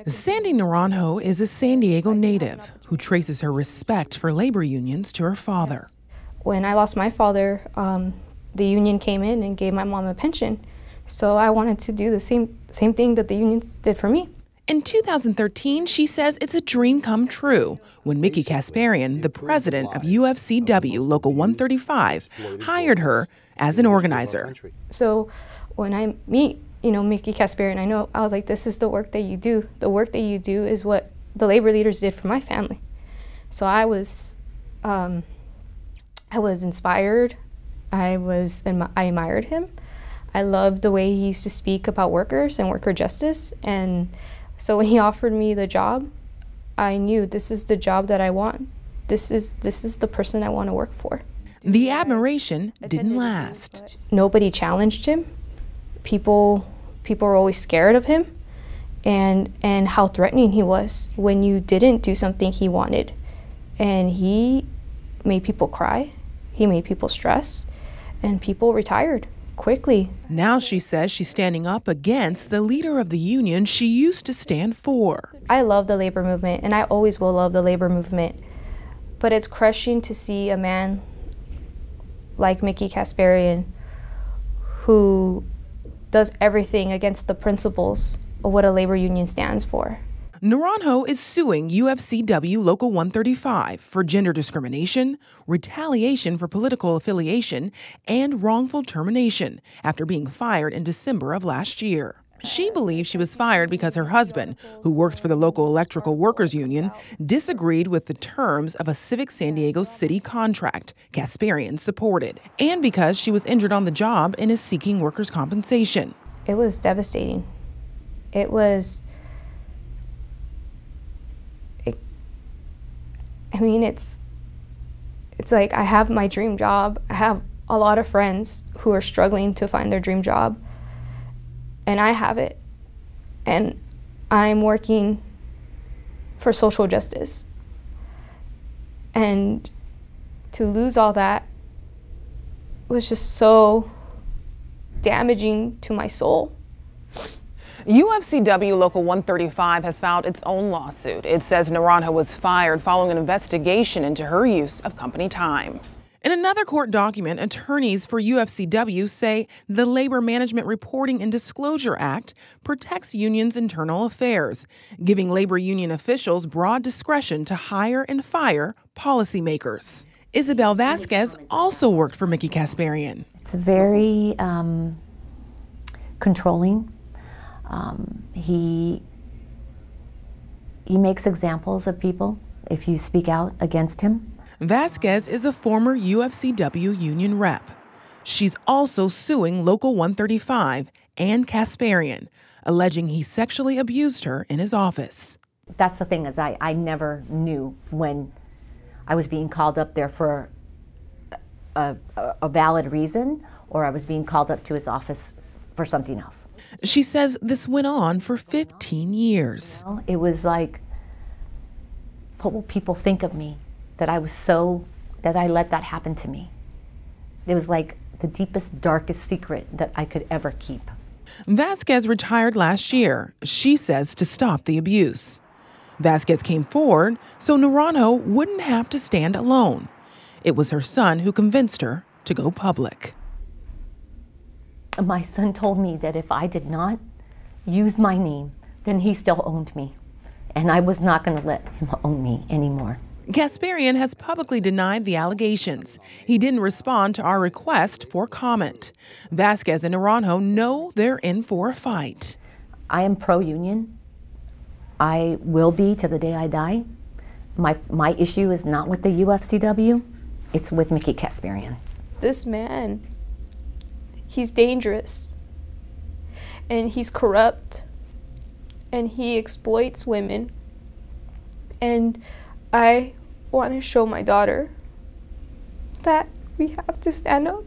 Sandy Naranjo is a San Diego native who traces her respect for labor unions to her father. When I lost my father, the union came in and gave my mom a pension. So I wanted to do the same thing that the unions did for me. In 2013, she says it's a dream come true when Mickey Kasparian, the president of UFCW Local 135, hired her as an organizer. So when I meet, Mickey Kasparian, I was like, this is the work that you do. The work that you do is what the labor leaders did for my family. So I was inspired. I admired him. I loved the way he used to speak about workers and worker justice. And so when he offered me the job, I knew this is the job that I want. This is the person I want to work for. The admiration didn't last. Nobody challenged him. People were always scared of him and how threatening he was when you didn't do something he wanted. And he made people cry. He made people stress, and people retired quickly. Now she says she's standing up against the leader of the union she used to stand for. I love the labor movement, and I always will love the labor movement. But it's crushing to see a man like Mickey Kasparian who does everything against the principles of what a labor union stands for. Naranjo is suing UFCW Local 135 for gender discrimination, retaliation for political affiliation, and wrongful termination after being fired in December of last year. She believes she was fired because her husband, who works for the local electrical workers union, disagreed with the terms of a Civic San Diego city contract Kasparian supported, and because she was injured on the job and is seeking workers' compensation. It was devastating. It's like I have my dream job. I have a lot of friends who are struggling to find their dream job, and I have it. And I'm working for social justice. And to lose all that was just so damaging to my soul. UFCW Local 135 has filed its own lawsuit. It says Naranjo was fired following an investigation into her use of company time. In another court document, attorneys for UFCW say the Labor Management Reporting and Disclosure Act protects unions' internal affairs, giving labor union officials broad discretion to hire and fire policymakers. Isabel Vasquez also worked for Mickey Kasparian. It's very controlling. He makes examples of people if you speak out against him. Vasquez is a former UFCW union rep. She's also suing Local 135 and Kasparian, alleging he sexually abused her in his office. That's the thing, is I never knew when I was being called up there for a valid reason, or I was being called up to his office for something else. She says this went on for 15 years. It was like, what will people think of me? That I let that happen to me. It was like the deepest, darkest secret that I could ever keep. Vasquez retired last year, she says, to stop the abuse. Vasquez came forward so Naranjo wouldn't have to stand alone. It was her son who convinced her to go public. My son told me that if I did not use my name, then he still owned me. And I was not going to let him own me anymore. Kasparian has publicly denied the allegations. He didn't respond to our request for comment. Vasquez and Naranjo know they're in for a fight. I am pro-union. I will be to the day I die. My issue is not with the UFCW. It's with Mickey Kasparian. This man, he's dangerous, and he's corrupt, and he exploits women. And I want to show my daughter that we have to stand up.